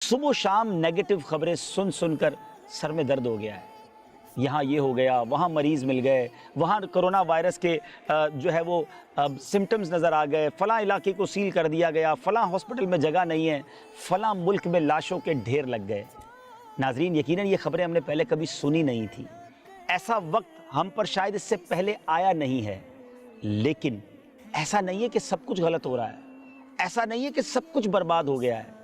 सुबह शाम नेगेटिव खबरें सुन सुनकर सर में दर्द हो गया है। यहाँ ये हो गया, वहाँ मरीज़ मिल गए, वहाँ कोरोना वायरस के जो है वो सिम्टम्स नज़र आ गए, फ़लाँ इलाके को सील कर दिया गया, फ़लाँ हॉस्पिटल में जगह नहीं है, फ़लाँ मुल्क में लाशों के ढेर लग गए। नाज़रीन, यकीनन ये खबरें हमने पहले कभी सुनी नहीं थी। ऐसा वक्त हम पर शायद इससे पहले आया नहीं है। लेकिन ऐसा नहीं है कि सब कुछ गलत हो रहा है, ऐसा नहीं है कि सब कुछ बर्बाद हो गया है।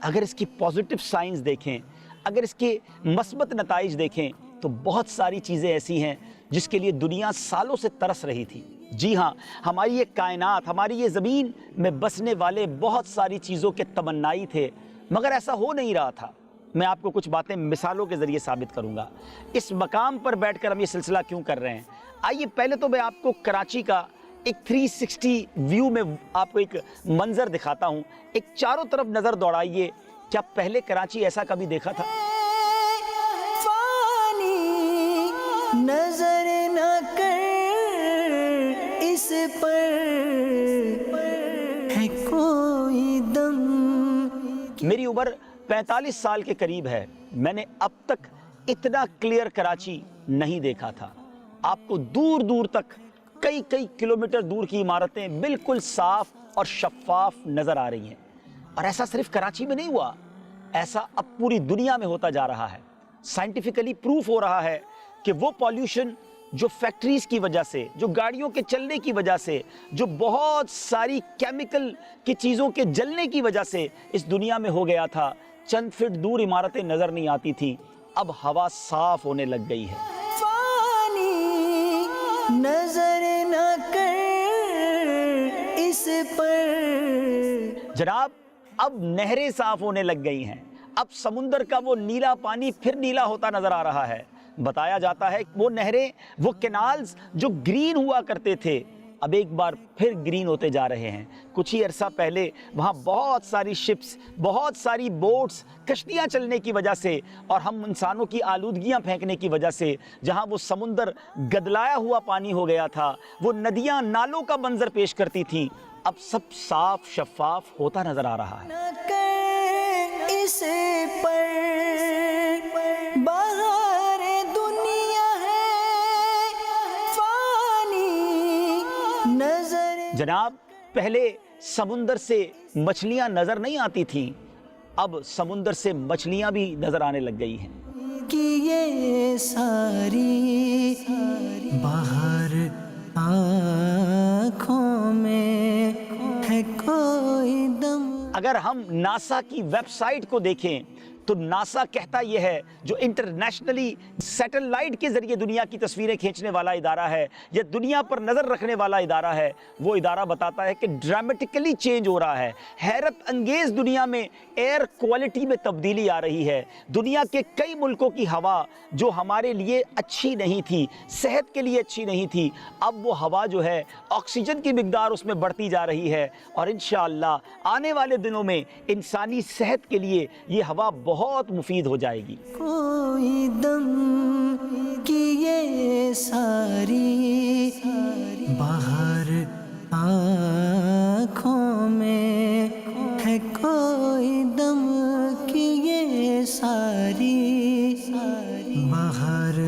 अगर इसकी पॉजिटिव साइंस देखें, अगर इसके मस्बत नताइज देखें, तो बहुत सारी चीज़ें ऐसी हैं जिसके लिए दुनिया सालों से तरस रही थी। जी हाँ, हमारी ये कायनात, हमारी ये ज़मीन में बसने वाले बहुत सारी चीज़ों के तमन्नाई थे, मगर ऐसा हो नहीं रहा था। मैं आपको कुछ बातें मिसालों के ज़रिए साबित करूँगा। इस मकाम पर बैठकर हम ये सिलसिला क्यों कर रहे हैं। आइए पहले तो मैं आपको कराची का एक 360 व्यू में आपको एक मंजर दिखाता हूँ। एक चारों तरफ नज़र दौड़ाइए। क्या पहले कराची ऐसा कभी देखा था? नजर न कर इस पर है कोई दम। मेरी उम्र 45 साल के करीब है। मैंने अब तक इतना क्लियर कराची नहीं देखा था। आपको दूर दूर तक कई कई किलोमीटर दूर की इमारतें बिल्कुल साफ और शफाफ नजर आ रही हैं। और ऐसा सिर्फ कराची में नहीं हुआ, ऐसा अब पूरी दुनिया में होता जा रहा है। साइंटिफिकली प्रूफ हो रहा है कि वो पॉल्यूशन जो फैक्ट्रीज की वजह से, जो गाड़ियों के चलने की वजह से, जो बहुत सारी केमिकल की चीज़ों के जलने की वजह से इस दुनिया में हो गया था, चंद फीट दूर इमारतें नज़र नहीं आती थी, अब हवा साफ होने लग गई है। नजर न कर इस पर। जनाब, अब नहरें साफ होने लग गई हैं। अब समुंदर का वो नीला पानी फिर नीला होता नजर आ रहा है। बताया जाता है वो नहरें, वो कैनाल्स जो ग्रीन हुआ करते थे, अब एक बार फिर ग्रीन होते जा रहे हैं। कुछ ही अरसा पहले वहाँ बहुत सारी शिप्स, बहुत सारी बोट्स, कश्तियाँ चलने की वजह से और हम इंसानों की आलूदगियाँ फेंकने की वजह से जहाँ वो समुंदर गदलाया हुआ पानी हो गया था, वो नदियाँ नालों का मंजर पेश करती थीं, अब सब साफ शफाफ होता नजर आ रहा है। इस पर बाहर दुनिया है फानी नजर। जनाब, पहले समुंदर से मछलियां नजर नहीं आती थीं, अब समुंदर से मछलियां भी नजर आने लग गई हैं। कि ये सारी बाहर आँखों में है कोई दम। अगर हम नासा की वेबसाइट को देखें तो नासा कहता यह है, जो इंटरनेशनली सैटेलाइट के जरिए दुनिया की तस्वीरें खींचने वाला इदारा है या दुनिया पर नज़र रखने वाला इदारा है, वो इदारा बताता है कि ड्रामेटिकली चेंज हो रहा है। हैरत अंगेज दुनिया में एयर क्वालिटी में तब्दीली आ रही है। दुनिया के कई मुल्कों की हवा जो हमारे लिए अच्छी नहीं थी, सेहत के लिए अच्छी नहीं थी, अब वो हवा जो है ऑक्सीजन की मिकदार उसमें बढ़ती जा रही है। और इंशाअल्लाह आने वाले दिनों में इंसानी सेहत के लिए ये हवा बहुत मुफीद हो जाएगी। कोई दम कि ये सारी बाहर आँखों में है कोई दम कि ये सारी बाहर।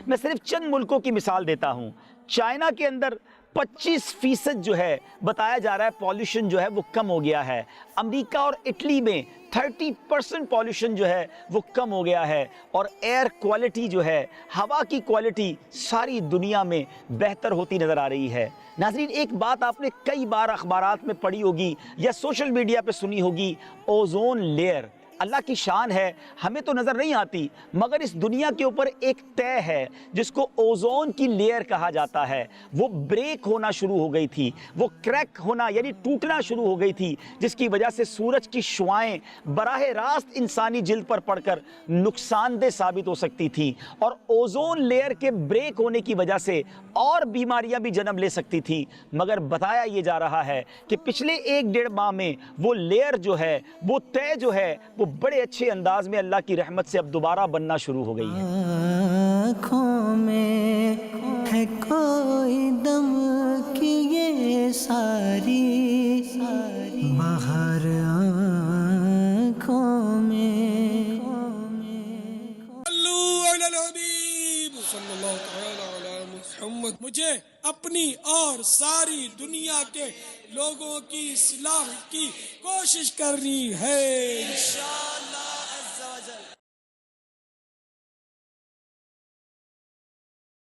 मैं सिर्फ चंद मुल्कों की मिसाल देता हूँ। चाइना के अंदर 25% जो है बताया जा रहा है पॉल्यूशन जो है वो कम हो गया है। अमेरिका और इटली में 30% पॉल्यूशन जो है वो कम हो गया है। और एयर क्वालिटी जो है, हवा की क्वालिटी सारी दुनिया में बेहतर होती नज़र आ रही है। नाज़रीन, एक बात आपने कई बार अखबारात में पढ़ी होगी या सोशल मीडिया पे सुनी होगी, ओजोन लेयर। अल्लाह की शान है, हमें तो नज़र नहीं आती, मगर इस दुनिया के ऊपर एक तय है जिसको ओजोन की लेयर कहा जाता है। वो ब्रेक होना शुरू हो गई थी, वो क्रैक होना यानी टूटना शुरू हो गई थी, जिसकी वजह से सूरज की शुआएं बराह रास्त इंसानी जिल्द पर पड़कर नुकसानदेह साबित हो सकती थी। और ओजोन लेयर के ब्रेक होने की वजह से और बीमारियां भी जन्म ले सकती थी। मगर बताया ये जा रहा है कि पिछले 1-1.5 माह में वो लेयर जो है, वो तय जो है, वो बड़े अच्छे अंदाज में अल्लाह की रहमत से अब दोबारा बनना शुरू हो गई है। आँखों में है कोई दम कि ये सारी बाहर आँखों صلی اللہ تعالی علی محمد. مجھے اپنی اور ساری دنیا کے لوگوں کی اصلاح کی کوشش کرنی ہے انشاءاللہ.